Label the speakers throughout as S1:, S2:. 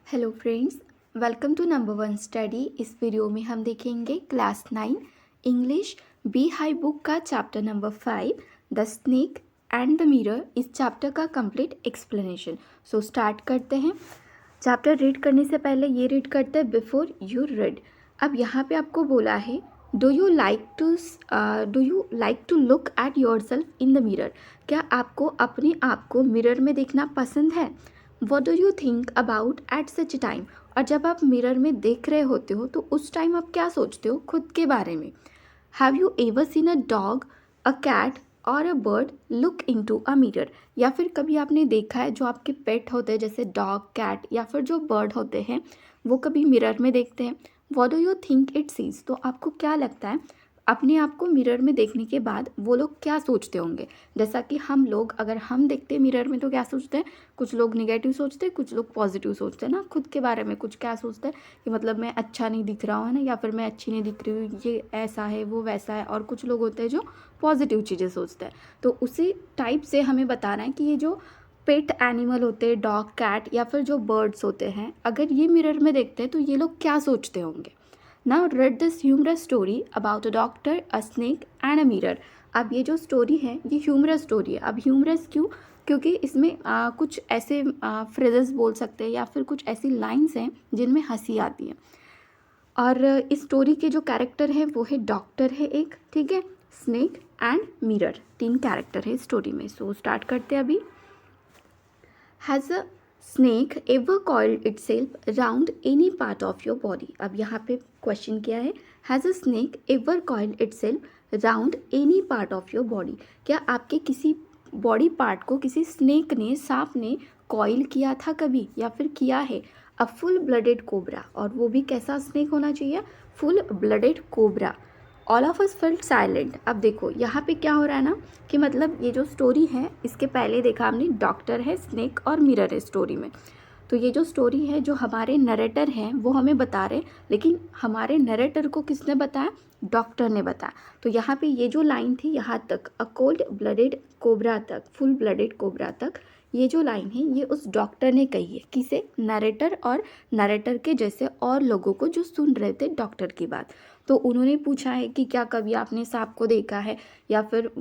S1: Hello friends, welcome to number one study. इस video में हम देखेंगे class 9 English beehive book का chapter number 5 the snake and the mirror. इस chapter का कंप्लीट एक्सप्लेनेशन। सो स्टार्ट करते हैं। चैप्टर रीड करने से पहले ये रीड करते हैं बिफोर यू रीड। अब यहाँ पे आपको बोला है do you like to look at yourself in the mirror. क्या आपको अपने आप को मिरर में देखना पसंद है? What do you think about at such time. और जब आप मिरर में देख रहे होते हो तो उस टाइम आप क्या सोचते हो खुद के बारे में? Have you ever seen a dog, a cat और a bird look into a mirror. या फिर कभी आपने देखा है जो आपके पेट होते हैं जैसे डॉग, कैट या फिर जो बर्ड होते हैं वो कभी मिरर में देखते हैं? What do you think it sees. तो आपको क्या लगता है अपने आप को मिरर में देखने के बाद वो लोग क्या सोचते होंगे? जैसा कि हम लोग अगर हम देखते हैं मिरर में तो क्या सोचते हैं? कुछ लोग निगेटिव सोचते हैं, कुछ लोग पॉजिटिव सोचते हैं ना खुद के बारे में। कुछ क्या सोचते हैं कि मतलब मैं अच्छा नहीं दिख रहा हूँ, है ना, या फिर मैं अच्छी नहीं दिख रही हूँ, ये ऐसा है वो वैसा है। और कुछ लोग होते हैं जो पॉजिटिव चीज़ें सोचते हैं। तो उसी टाइप से हमें बताना है कि ये जो पेट एनिमल होते हैं, डॉग, कैट या फिर जो बर्ड्स होते हैं, अगर ये मिरर में देखते हैं तो ये लोग क्या सोचते होंगे। Now read this humorous story about a doctor, a snake and a mirror। अब ये जो स्टोरी है ये ह्यूमरस स्टोरी है। अब ह्यूमरस क्यों? क्योंकि इसमें कुछ ऐसे फ्रेजेस बोल सकते हैं या फिर कुछ ऐसी लाइंस हैं जिनमें हंसी आती है। और इस स्टोरी के जो कैरेक्टर है वो है डॉक्टर है एक, ठीक है, स्नेक एंड मिरर, 3 कैरेक्टर है स्टोरी में। सो स्टार्ट करते हैं अभी। Has a snake ever coiled itself round any part of your body. अब यहाँ पे क्वेश्चन क्या है? Has a snake ever coiled itself round any part of your body. क्या आपके किसी बॉडी पार्ट को किसी स्नेक ने, सांप ने कॉइल किया था कभी या फिर किया है? A full blooded cobra. और वो भी कैसा स्नेक होना चाहिए? Full blooded cobra. All of us felt silent. अब देखो यहाँ पे क्या हो रहा है ना कि मतलब ये जो स्टोरी है इसके पहले देखा हमने डॉक्टर है, स्नेक और मिरर है स्टोरी में। तो ये जो स्टोरी है जो हमारे नरेटर हैं वो हमें बता रहे, लेकिन हमारे नरेटर को किसने बताया? डॉक्टर ने बताया। तो यहाँ पे ये जो लाइन थी यहाँ तक, अ कोल्ड ब्लडेड कोबरा तक, फुल ब्लडेड कोबरा तक, ये जो लाइन है ये उस डॉक्टर ने कही है। किसे? नरेटर और नरेटर के जैसे और लोगों को जो सुन रहे थे डॉक्टर की बात। तो उन्होंने पूछा है कि क्या कभी आपने सांप को देखा है या फिर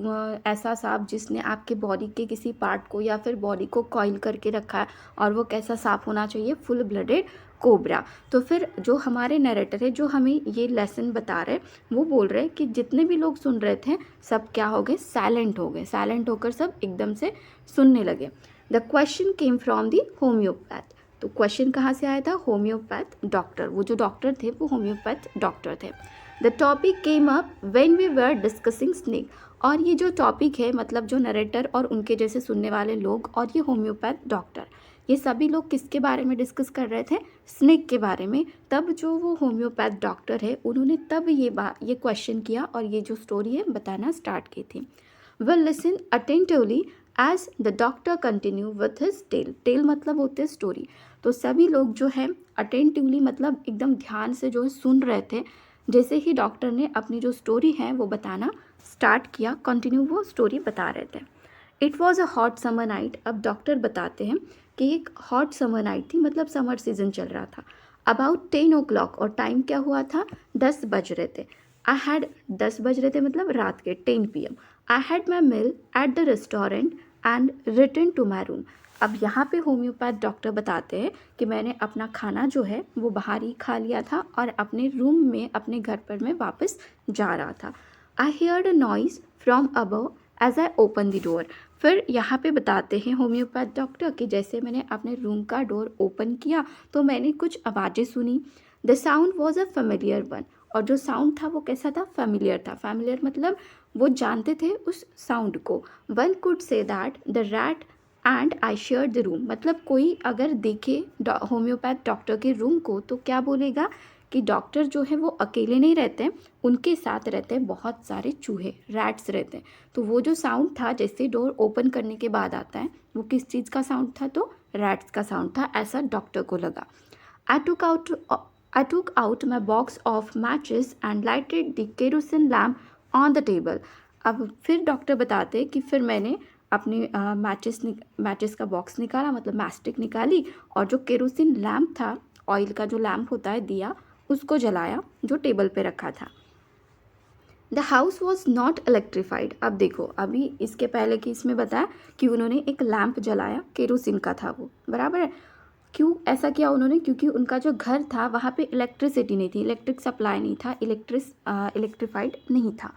S1: ऐसा सांप जिसने आपके बॉडी के किसी पार्ट को या फिर बॉडी को कॉइल करके रखा है, और वो कैसा सांप होना चाहिए? Full blooded cobra. तो फिर जो हमारे नरेटर है जो हमें ये लेसन बता रहे वो बोल रहे कि जितने भी लोग सुन रहे थे सब क्या हो गए? साइलेंट हो गए। साइलेंट होकर सब एकदम से सुनने लगे। The question came from the homeopath. तो क्वेश्चन कहाँ से आया था? Homeopath doctor. वो जो डॉक्टर थे वो होम्योपैथ डॉक्टर थे। The topic came up when we were discussing snake. और ये जो टॉपिक है मतलब जो नरेटर और उनके जैसे सुनने वाले लोग और ये होम्योपैथ डॉक्टर, ये सभी लोग किसके बारे में डिस्कस कर रहे थे? स्नेक के बारे में। तब जो वो होम्योपैथ डॉक्टर है उन्होंने तब ये क्वेश्चन किया और ये जो स्टोरी है बताना स्टार्ट की थी। Will listen attentively as the doctor continue with his tale. Tale मतलब होते हैं स्टोरी। तो सभी लोग जो है अटेंटिवली मतलब एकदम ध्यान से जो है सुन रहे थे जैसे ही डॉक्टर ने अपनी जो स्टोरी है वो बताना स्टार्ट किया। कंटिन्यू वो स्टोरी बता रहे थे। It was a hot summer night. अब डॉक्टर बताते हैं कि एक हॉट समर नाइट थी, मतलब समर सीजन चल रहा था। अबाउट 10 o'clock, और टाइम क्या हुआ था? 10 बज रहे थे। आई हैड 10 बज रहे थे मतलब रात के 10 PM। I had my meal at the restaurant and return to my room. अब यहाँ पे होम्योपैथ डॉक्टर बताते हैं कि मैंने अपना खाना जो है वो बाहर ही खा लिया था और अपने रूम में अपने घर पर मैं वापस जा रहा था। I heard a noise from above as I open the door. फिर यहाँ पे बताते हैं होम्योपैथ डॉक्टर कि जैसे मैंने अपने रूम का डोर ओपन किया तो मैंने कुछ आवाज़ें सुनी। The sound was a familiar one. और जो साउंड था वो कैसा था? फेमिलियर था। फेमिलियर मतलब वो जानते थे उस साउंड को। One could say that the rat and I share the room. मतलब कोई अगर देखे होम्योपैथ डॉक्टर के रूम को तो क्या बोलेगा कि डॉक्टर जो है वो अकेले नहीं रहते हैं, उनके साथ रहते हैं बहुत सारे चूहे, रैट्स रहते हैं। तो वो जो साउंड था जैसे डोर ओपन करने के बाद आता है वो किस चीज़ का साउंड था? तो रैट्स का साउंड था, ऐसा डॉक्टर को लगा। I took out I took out my box of matches and lighted the kerosene lamp on the table। अब फिर डॉक्टर बताते कि फिर मैंने अपने मैचेस का बॉक्स निकाला, मतलब मैस्टिक निकाली, और जो केरोसिन लैम्प था, ऑयल का जो लैम्प होता है दिया, उसको जलाया जो टेबल पे रखा था। The house was not electrified. अब देखो, अभी इसके पहले कि इसमें बताया कि उन्होंने एक लैम्प जलाया, केरोसिन का था वो, बराबर है। क्यों ऐसा किया उन्होंने? क्योंकि उनका जो घर था वहाँ पे इलेक्ट्रिसिटी नहीं थी, इलेक्ट्रिक सप्लाई नहीं था, इलेक्ट्रीफाइड नहीं था।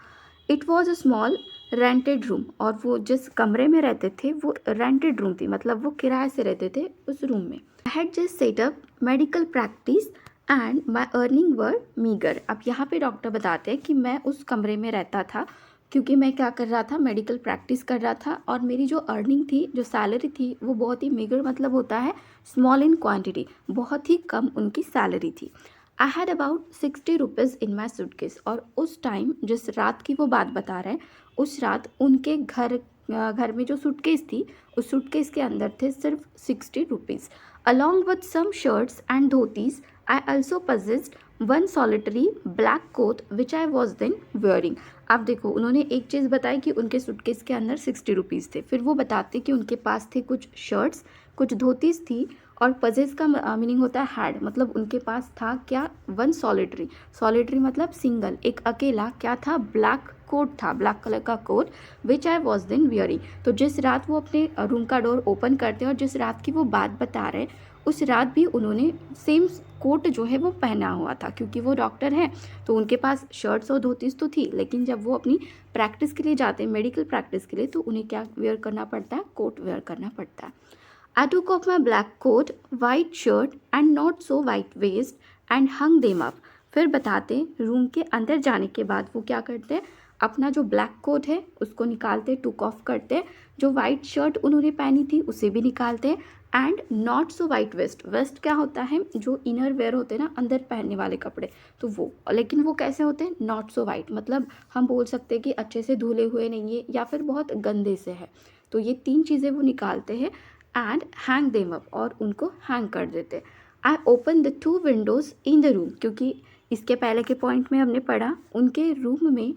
S1: It was a small rented room, और वो जिस कमरे में रहते थे वो रेंटेड रूम थी, मतलब वो किराए से रहते थे उस रूम में। I had just set up medical practice and my earning were meagre. अब यहाँ पे डॉक्टर बताते हैं कि मैं उस कमरे में रहता था क्योंकि मैं क्या कर रहा था, मेडिकल प्रैक्टिस कर रहा था, और मेरी जो अर्निंग थी, जो सैलरी थी, वो बहुत ही मीगर मतलब होता है स्मॉल इन क्वांटिटी, बहुत ही कम उनकी सैलरी थी। I had about 60 rupees in my suitcase. और उस टाइम जिस रात की वो बात बता रहे हैं, उस रात उनके घर में जो सूटकेस थी, उस सूटकेस के अंदर थे सिर्फ 60 rupees. Along with some shirts and dhotis I also possessed one solitary black coat which I was then wearing. आप देखो, उन्होंने एक चीज़ बताई कि उनके सूटकेस के अंदर 60 रुपीज़ थे, फिर वो बताते कि उनके पास थे कुछ शर्ट्स, कुछ धोतीज थी, और पजेस का मीनिंग होता है हैड, मतलब उनके पास था क्या, वन सॉलिटरी। सॉलिटरी मतलब सिंगल, एक अकेला क्या था, ब्लैक कोट था, ब्लैक कलर का coat, which I was then wearing. तो जिस रात वो अपने रूम का डोर ओपन करते हैं और जिस रात की वो बात बता रहे हैं, उस रात भी उन्होंने सेम कोट जो है वो पहना हुआ था, क्योंकि वो डॉक्टर हैं तो उनके पास शर्ट्स और धोतीस तो थी, लेकिन जब वो अपनी प्रैक्टिस के लिए जाते हैं, मेडिकल प्रैक्टिस के लिए, तो उन्हें क्या वेयर करना पड़ता है, कोट वेयर करना पड़ता है। I took off my black coat, white shirt and not so white vest and hung them up. फिर बताते रूम के अंदर जाने के बाद वो क्या करते हैं, अपना जो ब्लैक कोट है उसको निकालते, टुक ऑफ करते, जो वाइट शर्ट उन्होंने पहनी थी उसे भी निकालते, and not so white vest. Vest क्या होता है, जो इनर वेयर होते हैं ना, अंदर पहनने वाले कपड़े, तो वो, लेकिन वो कैसे होते हैं, नॉट सो वाइट, मतलब हम बोल सकते हैं कि अच्छे से धुले हुए नहीं है या फिर बहुत गंदे से है। तो ये तीन चीज़ें वो निकालते हैं एंड हैंग देम अप, और उनको हैंग कर देते। आई open the 2 Windows in the room, क्योंकि इसके पहले के पॉइंट में हमने पढ़ा उनके रूम में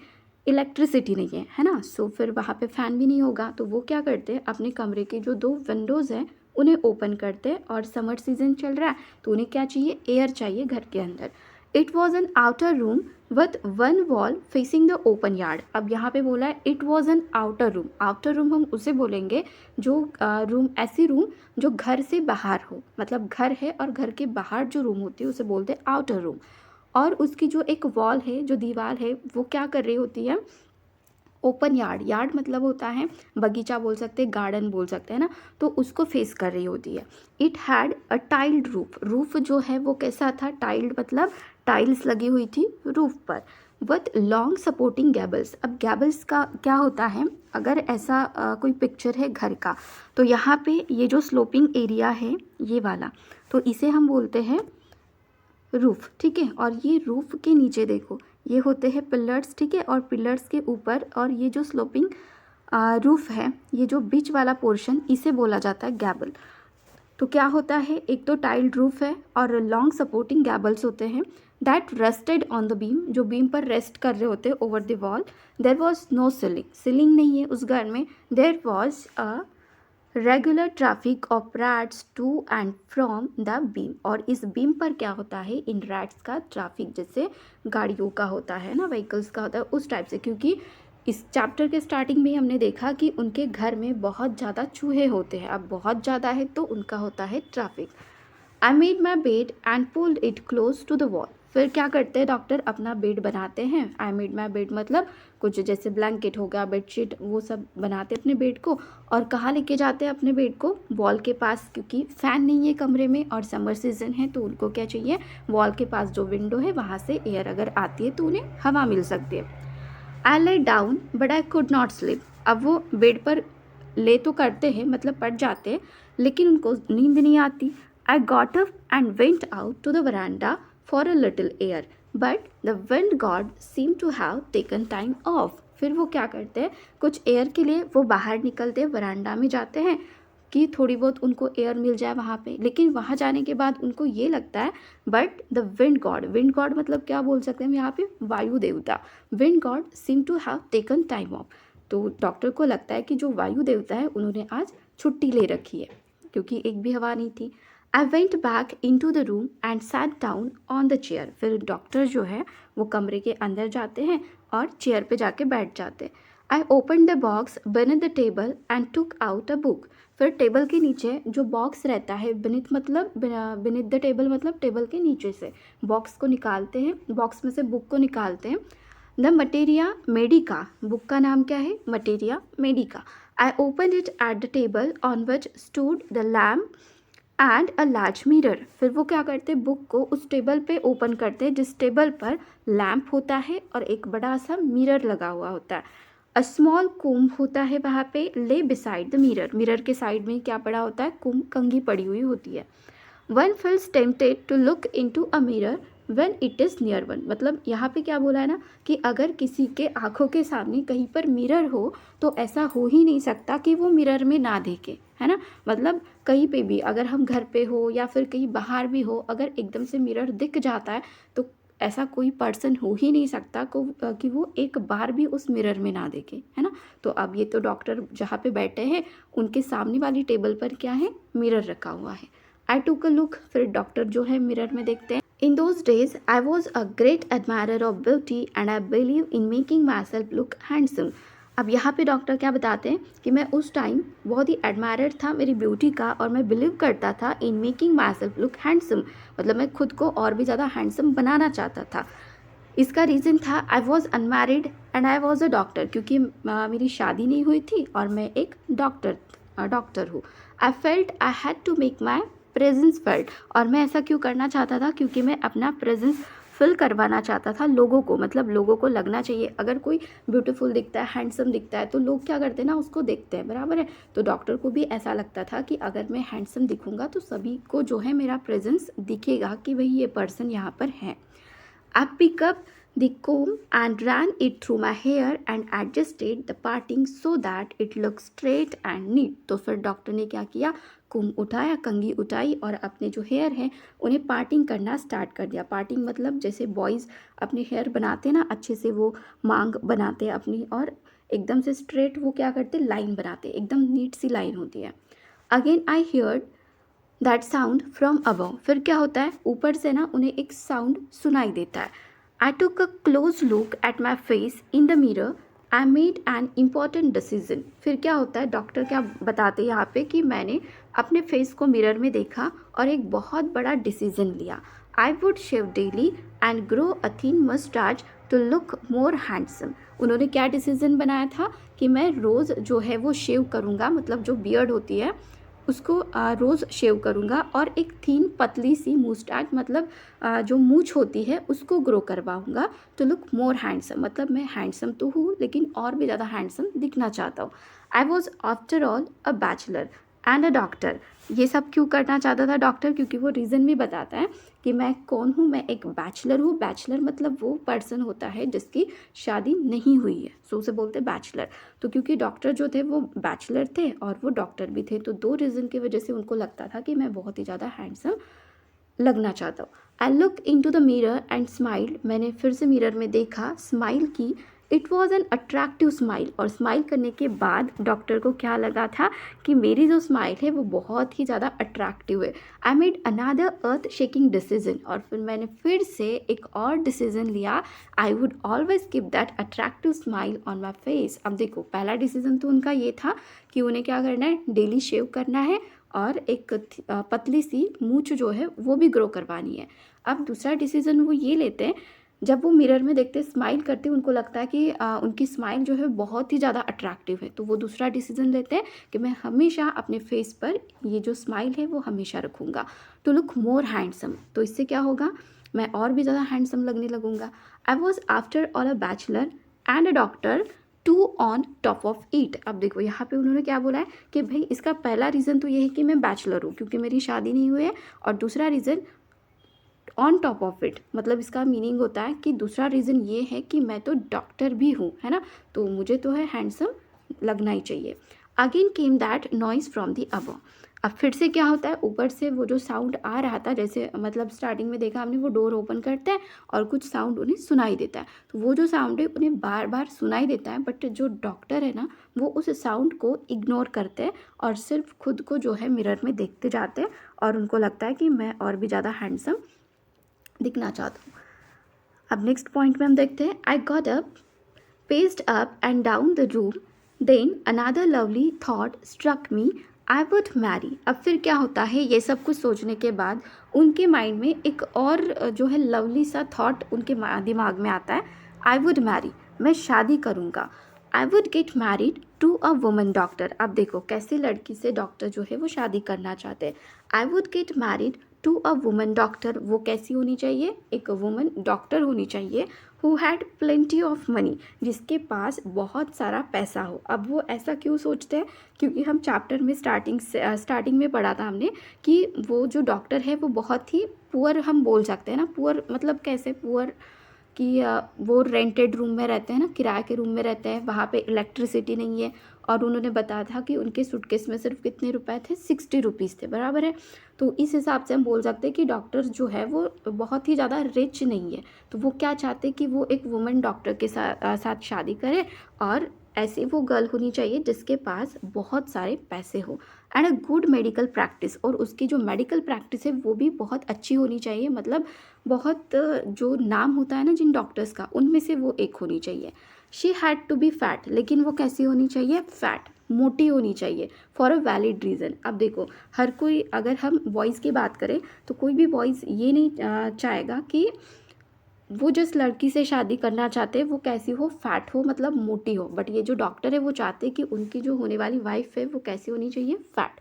S1: इलेक्ट्रिसिटी नहीं है ना, सो फिर वहाँ पे फ़ैन भी नहीं होगा, तो वो क्या करते हैं, अपने कमरे के जो 2 विंडोज़ हैं उन्हें ओपन करते हैं, और समर सीजन चल रहा है तो उन्हें क्या चाहिए, एयर चाहिए घर के अंदर। It was N outer room with one wall facing the open yard. अब यहाँ पे बोला है it was N outer room. Outer room हम उसे बोलेंगे जो रूम, ऐसी रूम जो घर से बाहर हो, मतलब घर है और घर के बाहर जो रूम होती है उसे बोलते हैं आउटर रूम। और उसकी जो एक वॉल है, जो दीवार है, वो क्या कर रही होती है, ओपन यार्ड, यार्ड मतलब होता है बगीचा बोल सकते हैं, गार्डन बोल सकते हैं ना, तो उसको फेस कर रही होती है। It had a tiled roof. Roof जो है वो कैसा था, टाइल्ड मतलब टाइल्स लगी हुई थी रूफ पर, विथ लॉन्ग सपोर्टिंग गैबल्स। अब गैबल्स का क्या होता है, अगर ऐसा कोई पिक्चर है घर का, तो यहाँ पे ये जो स्लोपिंग एरिया है ये वाला, तो इसे हम बोलते हैं रूफ, ठीक है। और ये रूफ के नीचे देखो, ये होते हैं पिलर्स, ठीक है, और पिलर्स के ऊपर, और ये जो स्लोपिंग रूफ है, ये जो बीच वाला पोर्शन, इसे बोला जाता है गैबल। तो क्या होता है, एक तो टाइल्ड रूफ है और लॉन्ग सपोर्टिंग गैबल्स होते हैं, that rested on the beam, जो बीम पर रेस्ट कर रहे होते हैं, over the wall. There was no ceiling, ceiling नहीं है उस घर में। There was a regular traffic of rats to and from the beam. और इस बीम पर क्या होता है, इन रैट्स का ट्रैफिक, जैसे गाड़ियों का होता है ना, व्हीकल्स का होता है, उस टाइप से। क्योंकि इस चैप्टर के स्टार्टिंग में हमने देखा कि उनके घर में बहुत ज़्यादा चूहे होते हैं, अब बहुत ज़्यादा है तो उनका होता है traffic. I made my bed and pulled it close to the wall. फिर क्या करते हैं डॉक्टर, अपना बेड बनाते हैं। आई मेड माई बेड मतलब कुछ जैसे ब्लैंकेट हो गया, बेडशीट, वो सब बनाते अपने बेड को, और कहाँ लेके जाते हैं अपने बेड को, वॉल के पास, क्योंकि फ़ैन नहीं है कमरे में और समर सीजन है, तो उनको क्या चाहिए, वॉल के पास जो विंडो है वहाँ से एयर अगर आती है तो उन्हें हवा मिल सकती है। I lay down but I could not sleep. अब वो बेड पर ले तो करते हैं, मतलब पड़ जाते हैं, लेकिन उनको नींद नहीं आती। I got up and went out to the veranda for a little air, but the wind god seem to have taken time off. फिर वो क्या करते हैं, कुछ एयर के लिए वो बाहर निकलते हैं, वरांडा में जाते हैं कि थोड़ी बहुत उनको एयर मिल जाए वहाँ पे, लेकिन वहाँ जाने के बाद उनको ये लगता है, but the wind God, wind God मतलब क्या बोल सकते हैं हम यहाँ पे, वायु देवता, wind god seem to have taken time off. तो डॉक्टर को लगता है कि जो वायु देवता है उन्होंने आज छुट्टी ले रखी है क्योंकि एक भी हवा नहीं थी। I went back into the room and sat down on the chair. फिर डॉक्टर जो है वो कमरे के अंदर जाते हैं और चेयर पे जाके बैठ जाते हैं। आई open the box beneath the table and took out a book. फिर टेबल के नीचे जो बॉक्स रहता है, beneath मतलब beneath द टेबल मतलब टेबल के नीचे से बॉक्स को निकालते हैं, बॉक्स में से बुक को निकालते हैं। द मटेरिया मेडिका, बुक का नाम क्या है? Materia Medica. I open it at the table on which stood the lamp and a large mirror. फिर वो क्या करते हैं, बुक को उस टेबल पे ओपन करते हैं जिस टेबल पर लैम्प होता है और एक बड़ा सा मिरर लगा हुआ होता है। अ स्मॉल कुम्भ होता है वहाँ पे, ले बिसाइड द मिरर, मिरर के साइड में क्या पड़ा होता है? कुम्भ, कंघी पड़ी हुई होती है। One feels tempted to look into a mirror when it is near one. मतलब यहाँ पे क्या बोला है ना कि अगर किसी के आँखों के सामने कहीं पर मिरर हो तो ऐसा हो ही नहीं सकता कि वो मिरर में ना देखे, है ना। मतलब कहीं पे भी अगर हम घर पे हो या फिर कहीं बाहर भी हो, अगर एकदम से मिरर दिख जाता है तो ऐसा कोई पर्सन हो ही नहीं सकता कि वो एक बार भी उस मिरर में ना देखे, है ना। तो अब ये तो डॉक्टर जहाँ पे बैठे हैं उनके सामने वाली टेबल पर क्या है? मिरर रखा हुआ है। आई टुक अ लुक, फिर डॉक्टर जो है मिरर में देखते हैं। In those days I was a great admirer of beauty and I believe in making my self look handsome. अब यहाँ पे डॉक्टर क्या बताते हैं कि मैं उस टाइम बहुत ही एडमायरर था मेरी ब्यूटी का और मैं बिलीव करता था in making my self look handsome, मतलब मैं खुद को और भी ज़्यादा हैंडसम बनाना चाहता था। इसका रीज़न था I was unmarried and I was a doctor, क्योंकि मेरी शादी नहीं हुई थी और मैं एक डॉक्टर हूँ। I felt I had to make my presence felt, और मैं ऐसा क्यों करना चाहता था? क्योंकि मैं अपना प्रेजेंस फिल करवाना चाहता था लोगों को, मतलब लोगों को लगना चाहिए अगर कोई ब्यूटीफुल दिखता है, हैंडसम दिखता है तो लोग क्या करते हैं ना, उसको देखते हैं, बराबर है। तो डॉक्टर को भी ऐसा लगता था कि अगर मैं हैंडसम दिखूंगा तो सभी को जो है मेरा प्रेजेंस दिखेगा कि भाई ये पर्सन यहाँ पर है। I pick up the comb and ran it through my hair and adjusted the parting so that it looks straight and neat। तो फिर डॉक्टर ने क्या किया, कुम उठाया, कंघी उठाई और अपने जो हेयर हैं उन्हें पार्टिंग करना स्टार्ट कर दिया। पार्टिंग मतलब जैसे बॉयज़ अपने हेयर बनाते हैं ना, अच्छे से वो मांग बनाते हैं अपनी और एकदम से स्ट्रेट वो क्या करते, लाइन बनाते, एकदम नीट सी लाइन होती है। Again I heard that sound from above. फिर क्या होता है, ऊपर से ना उन्हें एक साउंड सुनाई देता है। I took a close look at my face in the mirror, I made an important decision. फिर क्या होता है, डॉक्टर क्या बताते हैं यहाँ पे कि मैंने अपने फेस को मिरर में देखा और एक बहुत बड़ा डिसीजन लिया। I would shave daily and grow a thin moustache to look more handsome. उन्होंने क्या डिसीजन बनाया था कि मैं रोज़ जो है वो शेव करूँगा, मतलब जो बियर्ड होती है उसको रोज़ शेव करूँगा और एक थीन पतली सी मुस्टैच, मतलब जो मूछ होती है उसको ग्रो करवाऊँगा टू लुक मोर हैंडसम। मतलब मैं हैंडसम तो हूँ लेकिन और भी ज़्यादा हैंडसम दिखना चाहता हूँ। आई was after all a bachelor and a doctor. ये सब क्यों करना चाहता था डॉक्टर, क्योंकि वो रीज़न भी बताता है कि मैं कौन हूँ, मैं एक बैचलर हूँ। बैचलर मतलब वो पर्सन होता है जिसकी शादी नहीं हुई है, सो उसे बोलते बैचलर। तो क्योंकि डॉक्टर जो थे वो बैचलर थे और वो डॉक्टर भी थे, तो दो रीज़न की वजह से उनको लगता था कि मैं बहुत ही ज़्यादा हैंडसम लगना चाहता हूँ। I look into the mirror and smiled. मैंने फिर से मिरर में देखा, स्माइल की। It was an attractive smile. और स्माइल करने के बाद डॉक्टर को क्या लगा था कि मेरी जो स्माइल है वो बहुत ही ज़्यादा अट्रैक्टिव है। I made another earth shaking decision. और फिर मैंने फिर से एक और डिसीजन लिया। I would always keep that attractive smile on my face. अब देखो, पहला डिसीजन तो उनका ये था कि उन्हें क्या करना है, डेली शेव करना है और एक पतली सी मूंछ जो है वो भी ग्रो करवानी है। अब दूसरा डिसीजन वो ये लेते हैं, जब वो मिरर में देखते स्माइल करते उनको लगता है कि उनकी स्माइल जो है बहुत ही ज़्यादा अट्रैक्टिव है, तो वो दूसरा डिसीजन लेते हैं कि मैं हमेशा अपने फेस पर ये जो स्माइल है वो हमेशा रखूँगा टू लुक मोर हैंडसम। तो इससे क्या होगा, मैं और भी ज़्यादा हैंडसम लगने लगूँगा। I was after all a bachelor and a doctor too on top of it. अब देखो यहाँ पे उन्होंने क्या बोला है कि भाई इसका पहला रीज़न तो ये है कि मैं बैचलर हूँ क्योंकि मेरी शादी नहीं हुई है, और दूसरा reason on top of it, मतलब इसका मीनिंग होता है कि दूसरा रीज़न ये है कि मैं तो डॉक्टर भी हूँ, है ना, तो मुझे तो है हैंडसम लगना ही चाहिए। Again came that noise from the above. अब फिर से क्या होता है, ऊपर से वो जो साउंड आ रहा था, जैसे मतलब स्टार्टिंग में देखा हमने, वो डोर ओपन करते हैं और कुछ साउंड उन्हें सुनाई देता है। तो वो जो साउंड है उन्हें बार बार सुनाई देता है, बट जो डॉक्टर है ना वो उस साउंड को इग्नोर करते हैं और सिर्फ खुद को जो है मिरर में देखते जाते हैं और उनको लगता है कि मैं और भी ज़्यादा हैंडसम दिखना चाहता हूँ। अब नेक्स्ट पॉइंट में हम देखते हैं, आई got up, paced up and down the room. Then another lovely thought struck me. I would marry. अब फिर क्या होता है, ये सब कुछ सोचने के बाद उनके माइंड में एक और जो है लवली सा थॉट उनके दिमाग में आता है, आई वुड मैरी, मैं शादी करूँगा। I would get married to a woman doctor. अब देखो कैसी लड़की से डॉक्टर जो है वो शादी करना चाहते हैं। I would get married to a woman doctor, वो कैसी होनी चाहिए, एक वुमन डॉक्टर होनी चाहिए, who had plenty of money, जिसके पास बहुत सारा पैसा हो। अब वो ऐसा क्यों सोचते हैं, क्योंकि हम चैप्टर में स्टार्टिंग में पढ़ा था हमने कि वो जो डॉक्टर है वो बहुत ही पुअर, हम बोल सकते हैं ना, पुअर मतलब कैसे पुअर कि वो रेंटेड रूम में रहते हैं ना, किराए के रूम में रहते हैं, वहाँ पे इलेक्ट्रिसिटी नहीं है। और उन्होंने बताया था कि उनके सूटकेस में सिर्फ कितने रुपए थे, 60 रुपीज़ थे, बराबर है। तो इस हिसाब से हम बोल सकते हैं कि डॉक्टर जो है वो बहुत ही ज़्यादा रिच नहीं है। तो वो क्या चाहते हैं कि वो एक वुमेन डॉक्टर के साथ शादी करे और ऐसी वो गर्ल होनी चाहिए जिसके पास बहुत सारे पैसे हो, and a good medical practice, और उसकी जो मेडिकल प्रैक्टिस है वो भी बहुत अच्छी होनी चाहिए, मतलब बहुत जो नाम होता है ना जिन डॉक्टर्स का, उनमें से वो एक होनी चाहिए। She had to be fat, लेकिन वो कैसी होनी चाहिए, फैट, मोटी होनी चाहिए, फॉर अ वैलिड रीज़न। अब देखो हर कोई, अगर हम बॉयज़ की बात करें तो कोई भी बॉयज़ ये नहीं चाहेगा कि वो जिस लड़की से शादी करना चाहते हैं वो कैसी हो, फैट हो, मतलब मोटी हो। बट ये जो डॉक्टर है वो चाहते हैं कि उनकी जो होने वाली वाइफ है वो कैसी होनी चाहिए, फैट।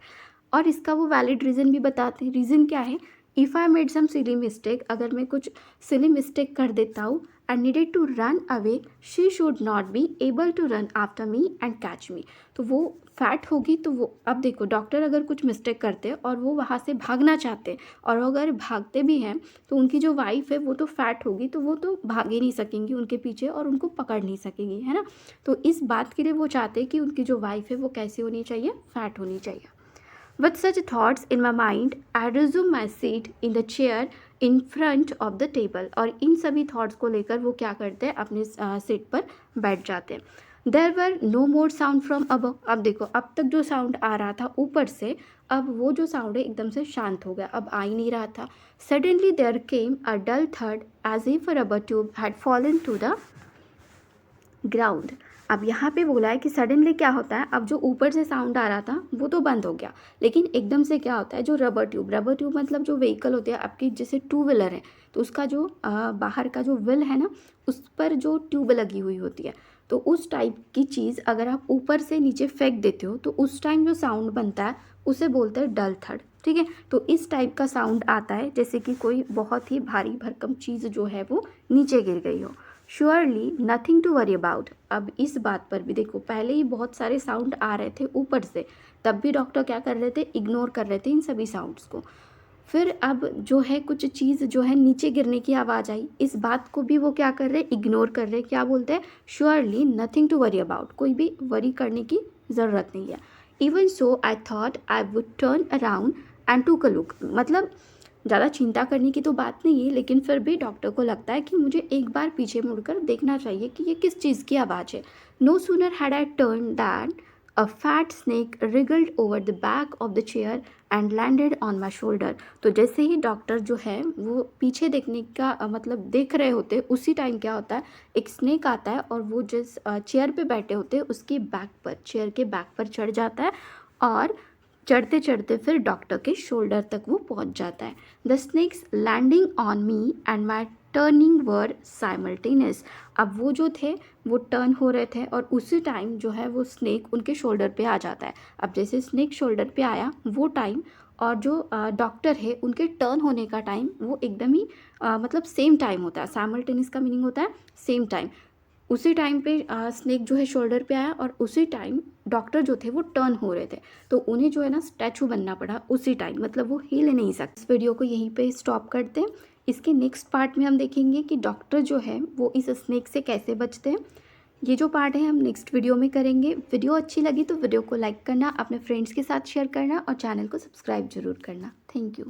S1: और इसका वो वैलिड रीज़न भी बताते हैं। रीज़न क्या है, if I made some silly mistake, अगर मैं कुछ सिली मिस्टेक कर देता हूँ, and needed to run away, she should not be able to run after me and catch me. तो वो फैट होगी तो वो, अब देखो डॉक्टर अगर कुछ मिस्टेक करते हैं और वो वहाँ से भागना चाहते हैं, और अगर भागते भी हैं तो उनकी जो वाइफ है वो तो फैट होगी, तो वो तो भाग ही नहीं सकेंगी उनके पीछे और उनको पकड़ नहीं सकेंगी, है ना। तो इस बात के लिए वो चाहते हैं कि उनकी जो वाइफ है वो कैसी होनी चाहिए, फैट होनी चाहिए। With such thoughts in my mind, I resume my seat in the chair in front of the table. और इन सभी थॉट्स को लेकर वो क्या करते हैं, अपने सीट पर बैठ जाते हैं। There were no more sound from above. अब देखो अब तक जो साउंड आ रहा था ऊपर से, अब वो जो साउंड है एकदम से शांत हो गया, अब आ ही नहीं रहा था। Suddenly there came a dull thud as if a rubber tube had fallen to the ground. अब यहाँ पे बोला है कि सडनली क्या होता है, अब जो ऊपर से साउंड आ रहा था वो तो बंद हो गया, लेकिन एकदम से क्या होता है, जो रबर ट्यूब मतलब जो व्हीकल होते हैं आपकी, जैसे टू व्हीलर है तो उसका जो बाहर का जो व्हील है ना, उस पर जो ट्यूब लगी हुई होती है, तो उस टाइप की चीज़ अगर आप ऊपर से नीचे फेंक देते हो तो उस टाइम जो साउंड बनता है उसे बोलते हैं डल थड। ठीक है, तो इस टाइप का साउंड आता है जैसे कि कोई बहुत ही भारी भरकम चीज़ जो है वो नीचे गिर गई हो। Surely nothing to worry about. अब इस बात पर भी देखो, पहले ही बहुत सारे साउंड आ रहे थे ऊपर से, तब भी डॉक्टर क्या कर रहे थे, इग्नोर कर रहे थे इन सभी साउंड्स को। फिर अब जो है कुछ चीज़ जो है नीचे गिरने की आवाज़ आई, इस बात को भी वो क्या कर रहे हैं, इग्नोर कर रहे हैं। क्या बोलते हैं, surely nothing to worry about, कोई भी वरी करने की ज़रूरत नहीं है। Even so I thought I would turn around and took a look, मतलब ज़्यादा चिंता करने की तो बात नहीं है, लेकिन फिर भी डॉक्टर को लगता है कि मुझे एक बार पीछे मुड़कर देखना चाहिए कि ये किस चीज़ की आवाज़ है। No sooner had I turn that a fat snake wriggled over the back of the chair and landed on my shoulder. तो जैसे ही डॉक्टर जो है वो पीछे देखने का मतलब देख रहे होते, उसी टाइम क्या होता है, एक स्नेक आता है और वो जिस चेयर पे बैठे होते हैं उसकी बैक पर, चेयर के बैक पर चढ़ जाता है, और चढ़ते चढ़ते फिर डॉक्टर के शोल्डर तक वो पहुंच जाता है। The snake's landing on me and my turning were simultaneous. अब वो जो थे वो टर्न हो रहे थे और उसी टाइम जो है वो स्नेक उनके शोल्डर पे आ जाता है। अब जैसे स्नेक शोल्डर पे आया वो टाइम और जो डॉक्टर है उनके टर्न होने का टाइम वो एकदम ही मतलब सेम टाइम होता है। साइमल्टेनियस का मीनिंग होता है सेम टाइम। उसी टाइम पे स्नेक जो है शोल्डर पे आया और उसी टाइम डॉक्टर जो थे वो टर्न हो रहे थे, तो उन्हें जो है ना स्टैचू बनना पड़ा उसी टाइम, मतलब वो हिल नहीं सकते। इस वीडियो को यहीं पे स्टॉप करते हैं। इसके नेक्स्ट पार्ट में हम देखेंगे कि डॉक्टर जो है वो इस स्नेक से कैसे बचते हैं। ये जो पार्ट है हम नेक्स्ट वीडियो में करेंगे। वीडियो अच्छी लगी तो वीडियो को लाइक करना, अपने फ्रेंड्स के साथ शेयर करना और चैनल को सब्सक्राइब ज़रूर करना। Thank you.